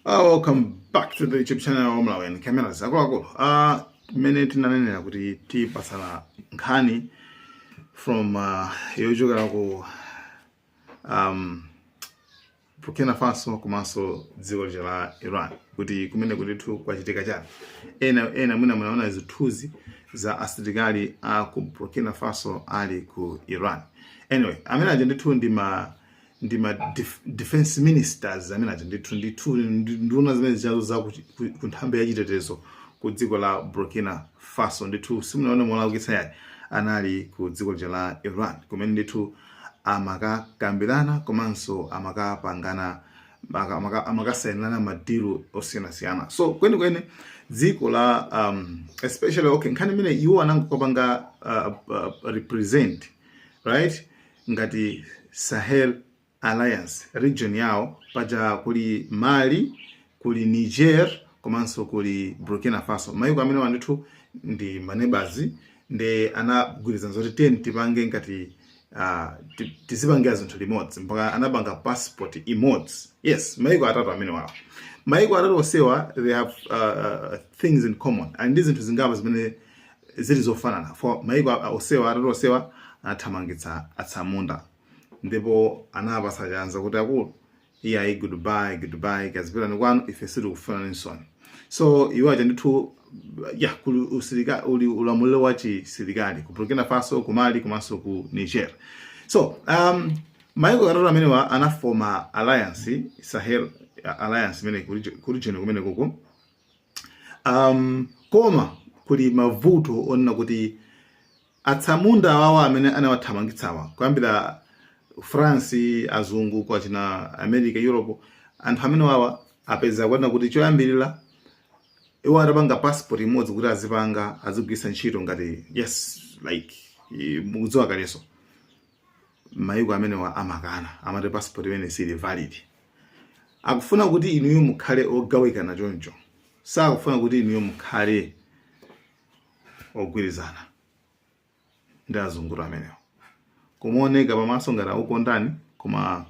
Welcome back to the YouTube channel Omlawen Cameras. Minute nanenera kuti tipasana nkhani from yochokera ku Burkina Faso komanso dziko la Iran kuti kumene kuti kwachitika chani. Ena mwina munaona zithunzi za asilikali a ku Burkina Faso ali ku Iran. Anyway, amene aje ndithu ndima defense ministers amene aje ndithu nduna zimene zichazo za ku nthambi ya chitetezo ku dziko la Burkina Faso ndithu simunaona molawukitsa yayi anali ku dziko la Iran kumene ndithu amakakambirana komanso amakapangana amakasainana madilu osiyanasiyana. So kwenikweni dziko la especially nkhani imene iwo anangopanga represent right ngati Sahel Alliance region yawo paja kuli Mali, kuli Niger komanso kuli Burkina Faso. Mayiko amene wandithu ndi manebazi nde anagwirizana zoti 10 tipange ngati tizipangira zinthu limodzi mpaka anapanga passport imodzi. Yes, mayiko atatu amene wawo. Mayiko atatu osewa they have things in common and these zinthu zingaba zimene zili zofanana. For mayiko osewa atatu osewa anathamangitsa atsamunda ndipo anapasa chanza kuti akulu iyayi goodbye kazipirani kwanu ife siri kufanana nsoni. So iwo aja ndithu kuli usilika ulamuliro wa chisilikali ku Burkina Faso, ku Mali komanso ku Niger. So mayiko atatu amene wa anafoma alliance Sahel Alliance imene ku region kumene kuko koma kuli mavuto onena kuti atsamunda awawa amene anawathamangitsawa kuyambira France, azungu kwa china America, Europe, anthu amene wawa apeza kwenda kuti choyambirira iwo atapanga passport imodzi kuti azigwisa ntchito ngati yes like mukudziwa kaleso mayiko amene wa amakana amati passport imene sili valid. Akufuna kuti inuyo mukhale ogawikana choncho, sakufuna kuti inuyo mukhale ogwirizana ndi azungulu amenewo. Kumoneka pamaso ngati ukondani koma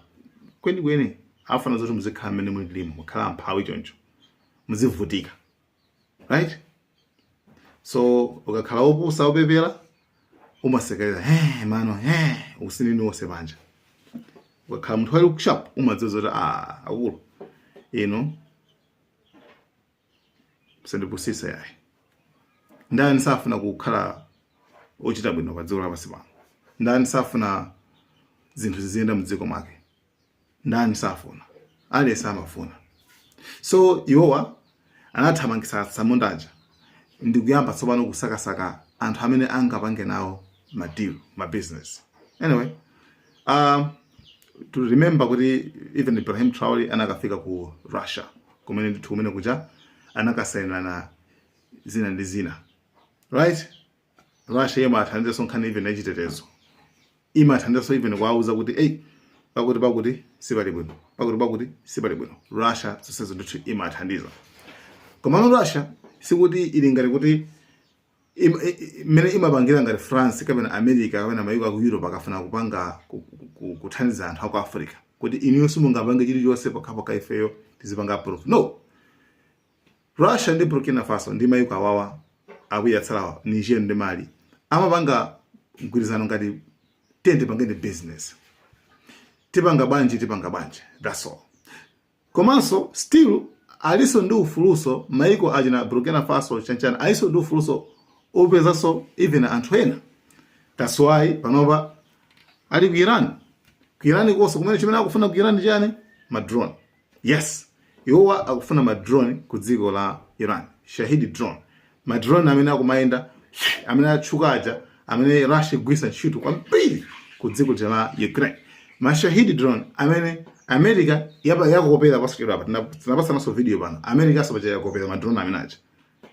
kwenikweni afana zoti muzikhala mmene mulimo mukhala mphawi choncho muzivutika right. So ukakhala opusa opepera umasekerera mano usinini wose panja. Ukakhala munthu ali kusharp umadziwa zoti akulu sindipusisa yayi. Ndani safuna kukhala ochita bwino pa dziko lapansi pano? Ndani safuna zinthu ziziyenda mdziko mwake? Ndani safuna? Aliyense amafuna. So iwowa anathamangitsa atsamundaja ndi kuyamba tsopano kusakasaka anthu amene angapange nawo madeal, business. Anyway, to remember kuti even Ibrahim Traore anakafika ku Russia kumene ndithu kumene kuja anakasainana zina ndi zina right. Russia yema athandiza sonkhani even achitetezo imathandiza even kwauza kuti pakuti sipali bwino pakuti sipali bwino. Russia zonsezo ndithu imathandiza koma Russia sikuti ili ngati kuti imene imapangira ngati France kapena America kapena mayiko aku Europe akafuna kupanga kuthandiza anthu aku Africa kuti inunso mungapange chilichonse pakhapo ifeyo tizipanga proof. No, Russia ndi Burkina Faso ndi mayiko awawa akuyatsalawa Niger ndi Mali amapanga mgwirizano ngati tende pangene business tipanga banji. That's all. Komanso still aliso ndi ufuluso mayiko ajina Burkina Faso chanchana aliso ndi ufuluso opezaso even anthu ena. That's why panopa ali ku Iran. Ku Iran koso kumene chimene akufuna ku Iran chani? Madrone. Yes, iwowa akufuna madrone ku dziko la Iran. Shahidi drone. Madrone amene akumayenda amene atchukaja amene Russia igwisa ntchito kwambiri ku dziko la Ukraine. Mashahidi drone amene America yakopera pasukira apa tinapasa naso video pano. America sabaja yakopera madrone amene aja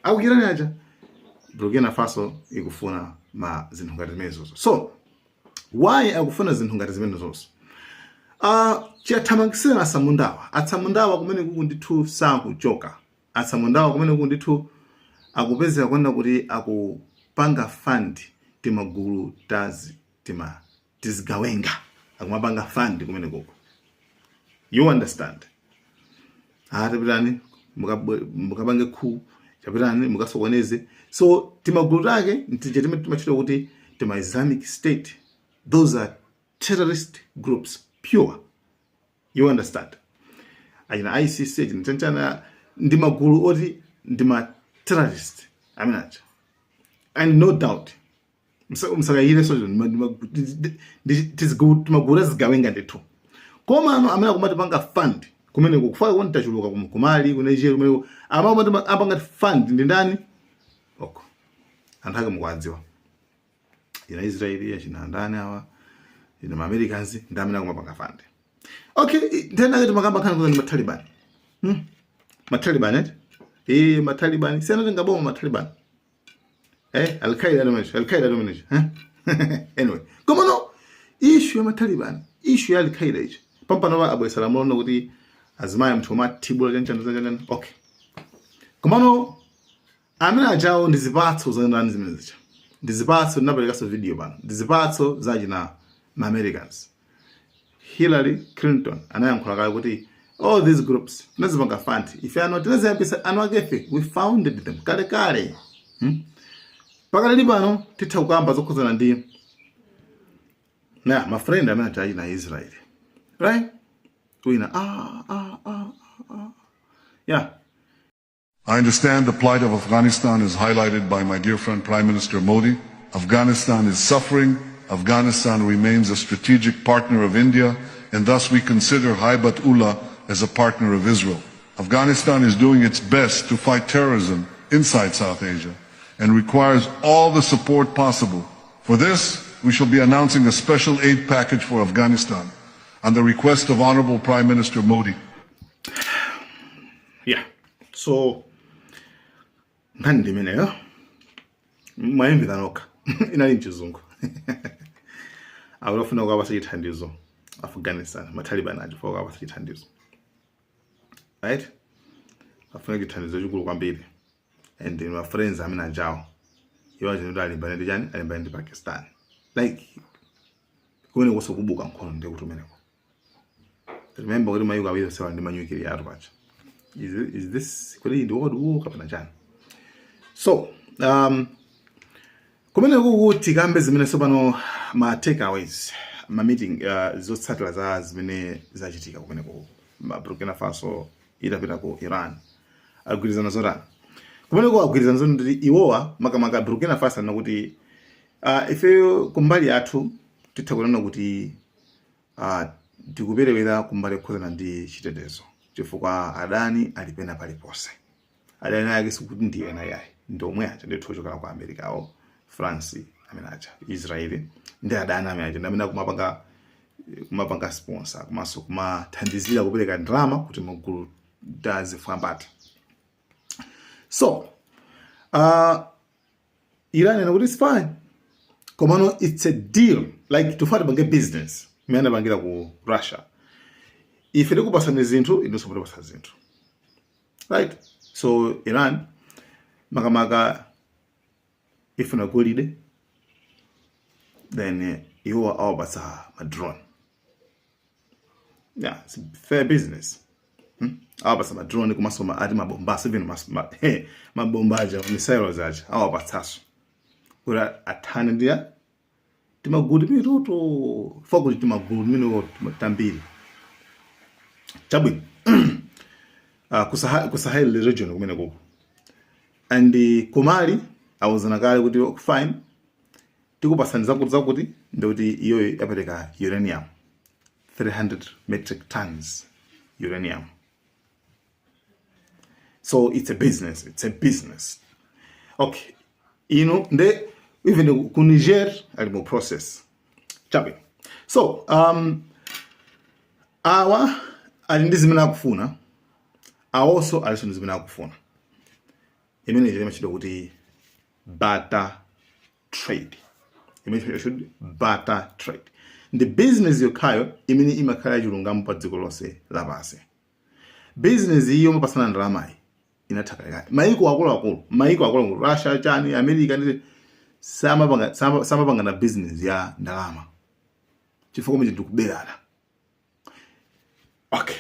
akukirani aja. Burkina Faso ikufuna zinthu ngati zimenezo. So why akufuna zinthu ngati zimenezo? Chathamangisira atsamundawa kumene kuku ndithu sakuchoka. Atsamundawa kumene kuku ndithu akupezeka kwenda kuti akupanga fund timagulu tizigawenga akumapanga fund kumene kuko. You understand? tapitani mukapange khu tapitani mukasokoneze. So timagulu take ntije timachita kuti tima Islamic State, those are terrorist groups pure, you understand. Ayina ICC nchana ndi magulu oti ndima terrorist aminacha, and no doubt msakayire sojo timagulu zigawenga ndithu. Koma ano amene akumati panga fund kumene kufaka kuti tachuluka kumali ku Nigeria kumene apanga fund ndi ndani oko anthu ake mukwadziwa, ina Israeli yachina ndani awa ina ma Americans ndi amene akumapanga fund. Okay, tena ngati makamba kana kuti maTaliban maTaliban maTaliban sanatenga bomu maTaliban Al-Qaeda domination anyway, koma no issue ya maTaliban, issue ya Al-Qaeda ichi pampano ba Abu Salam lono kuti azimaya mthoma tibula chanchana. Okay, koma no amene ajawo ndi zipatso za ndani zimene zicha, ndi zipatso ndinaperekaso video bana, ndi zipatso zachina ma Americans. Hillary Clinton anayankhula kale kuti all these groups nazipanga fund, if are not naziyambisa anu akefe, we founded them kale pakali pano titha kukamba zokhuzana ndi my friend amene achaji na Israel, right? Wina yeah. I understand the plight of Afghanistan is highlighted by my dear friend Prime Minister Modi. Afghanistan is suffering. Afghanistan remains a strategic partner of India, and thus we consider Haibat-Ullah as a partner of Israel. Afghanistan is doing its best to fight terrorism inside South Asia and requires all the support possible. For this, we shall be announcing a special aid package for Afghanistan on the request of Honorable Prime Minister Modi. Yeah, so ngandi meneyo mayimbi danoka inali mchizungu awulafuna kwa basachithandizo Afghanistan maTaliban aje for kwa basachithandizo, right? Afuna chithandizo chikulu kwambiri, and my friends amene ajawo iwo ajenda alimbana ndi chani, alimbana ndi Pakistan, like kumene kusokubuka nkhono ndi kuti umeneko. Remember kuti mayiko awiri sewa ndi manyukiri atu pacha. Is this kuli ndi world war kapena chani? So kumene kukuti kambe zimene sopano ma takeaways ma meeting zotsatira za zimene zachitika kumene ku Burkina Faso idapita ku Iran agwirizana zotani kumene ku agwirizana zoti ndi iwowa makamaka Burkina Faso nakuti ife kumbali athu titha kunena kuti tikuperewera kumbali kukhuzana ndi chitetezo chifukwa adani alipena palipose, adani ake sikuti ndiye ena yayi ndomwe acha ndithu ochokera kwa America awo France amene acha Israel ndi adani amene acha ndamene kumapanga sponsor kumaso kumathandizira kupereka drama kuti magulu tazifambata. So Iran ina kuti it's fine, komano it's a deal, like tufati bange business mene bangira ku Russia, ife tikupasana zinthu inonso mutapasa zinthu, right? So Iran makamaka ifuna golide, then iwo awapasa ma drone. Yeah, it's fair business. Awapasa ma drone kumasoma ati mabomba even mabomba aja missiles aja awapatsaso kura athana ndia timagulu mitoto fokuti timagulu mino tambiri chabwino kusahel region kumene koko, and kumali awuzana kale kuti fine tikupasaniza kuti ndikuti iyo yapereka uranium 300 metric tons uranium. So it's a business. Okay, even ku Niger alimo process chabe. So awa alindizimena kufuna also alisonizimena kufuna imene jema chido kuti barter trade. Barter trade. The business yokayo imene imakhala chilungamo pa dziko lonse lapasi. Business iyo mapasana ndalama inathaka maiko akulu Russia, China, America ndi samapanga na business ya ndalama chifukwa mje ndikuberana. Okay,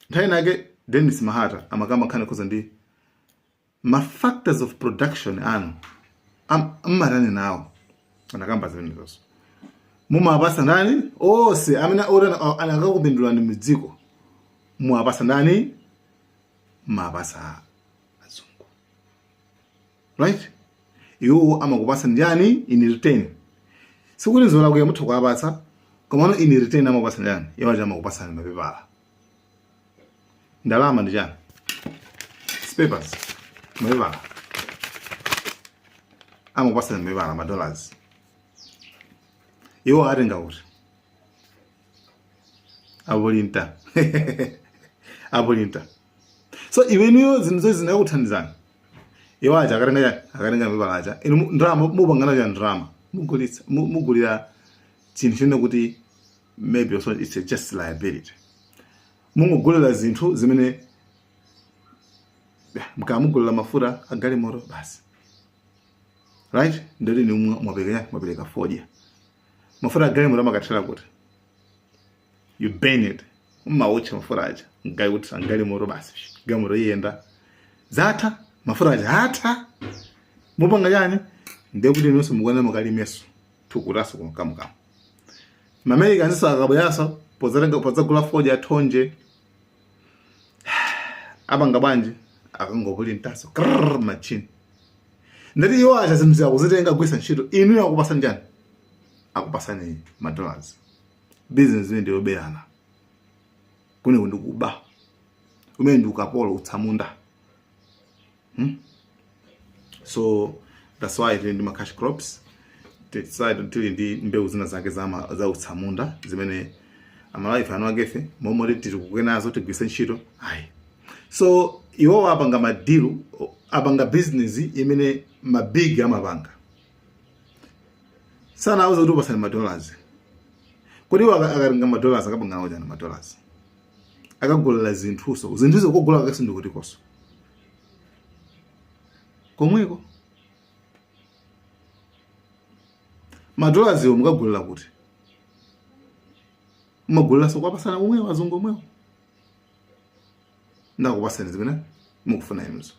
nthawi nake Dennis Mahata amakamba khana khoza ndi ma factors of production anu ammarani nawo anakamba zimenezo mumabasa ndani ose amene ora anakakupindula ndi mdziko muabasa ndani mabasa azungu, right? Iwo amakupasa ndani in return sikuti nzola kuya muthu kwabasa komano in return amakupasa ndani iwo amakupasa ndi mapepala ndalama ndi chani papers mapepala amakupasa ndi mapepala ma dollars iwo atenga kuti abolinta so iweniyo zinthu zinakuthandizana iwo aja akatenga mapepala aja inu ndrama mupangana cha ndrama mugulira chinthu chine kuti maybe also it's just liability mungogulira zinthu zimene mkamugulira mafuta agalimoto basi, right? Ndoli ni mwapeleka fodya mafuta agalimoto makathera kuti you burn it umaucha mafuta aja ngai kuti agalimoto basi galimoto iyenda zatha mafuta aja hatha mupanga yani ndekuti nonse mukwana makalimeso tukuraso kumkamukam mamerika nziso akaboyaso pozagula fodya athonje abanga banje akangopuli ntaso machine ndati iwo acha zinthu zakuzitenga kugwisa ntchito inu yakupasa njani akupasani ma dollars business ndiyo beyana kune ndikuba umene ndikapolo utsamunda so that's why ndi ma cash crops decide tili ndi mbewu zina zake za utsamunda zimene amalife anu akefe momwe tiri kukenazo tigwisa ntchito ayi. So iwo apanga madilu apanga business imene mabig amapanga sana auza kuti upasani ma dollars kodi akaringa ma dollars akapanga nawo jani ma dollars akagulira zinthuso kugula akasi ndikuti koso komweko ma dollars yo mukagulira kuti mugulira so kwapasana umwe wazungu umwe ndakupasani zimene mukufuna inuzo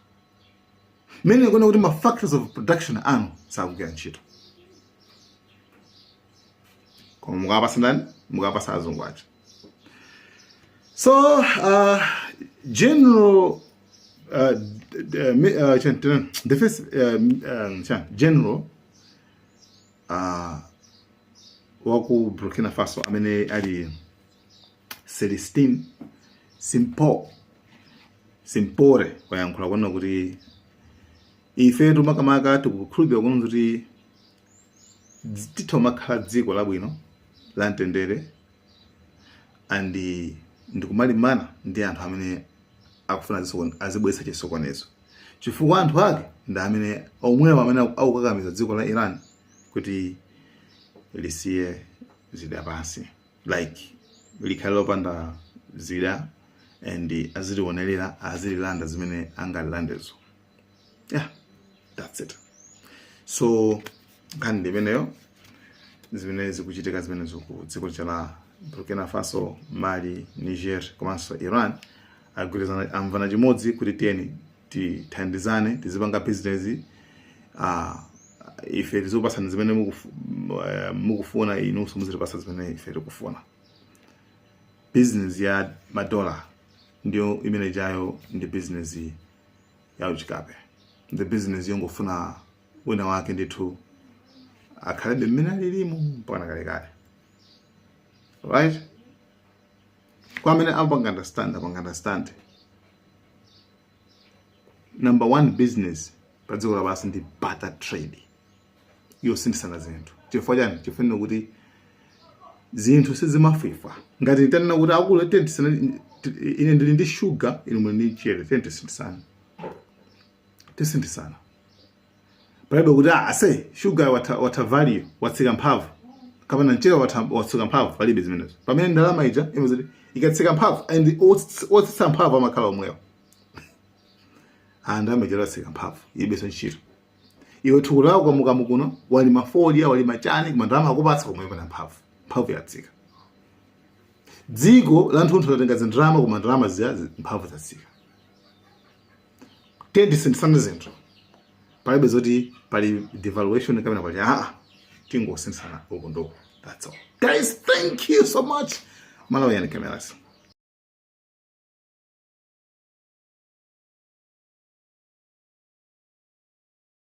mene kona kuti ma factors of production anu sakugwira ntchito koma mukapasa azungu aja. So general the first general waku Burkina Faso amene ali Celestine Simpore wayankhula kuona kuti ife tumakamaka tikukhulupirira kuona kuti titomakhala dziko labwino la mtendere andi ndikumalimana ndi anthu amene akufuna azibwesa chisokonezo chifukwa anthu ake ndi amene omwewa amene akukakamiza dziko la Iran kuti lisiye zida pansi like likhale lopanda zida and azilionerera azililanda zimene angalilandezo. Yeah, that's it. So nkhani ndimeneyo zimene zikuchitika zimenezo ku dziko la Burkina Faso, Mali, Niger komanso Iran agwirizana amvana chimodzi kuti tithandizane tizipanga business ife tizopasana zimene mukufuna inunso muzipasa zimene ife tikufuna. Business ya madola ndio imene jayo ndi business ya uchikape. The business yongofuna wina wake ndithu akhale mmene alilimu mpaka kalekale, right? Kwa amene apanga understand number one business pa dziko lapansi ndi barter trade, yosindisana zinthu. Chifukwa chani? Chifukwa kuti zinthu sizimafifa ngati tanena kuti akule ine ndili ndi sugar ine muli ndi chere tisindisana palibe kuti ase sugar wata value watsika mphamvu kapena mchere watsika mphamvu palibe zimenezo. Pamene ndalama ija imaziti ikatsika mphamvu and otsitsa mphamvu amakhala omwewo andamejera watsika mphamvu ibeso ntchito iwe tukulawo kwa mukamu kuno wali mafodya wali machani koma ndalama akupatsa komwe pana mphamvu yatsika. dziko la nthunthu latenga zindrama koma ndrama ziya mphamvu zatsika. Tisinthisane zinthu palibe zoti pali devaluation kapena pali tingosinthana uku ndoko. That's all. Guys, thank you so much. Malawi and cameras.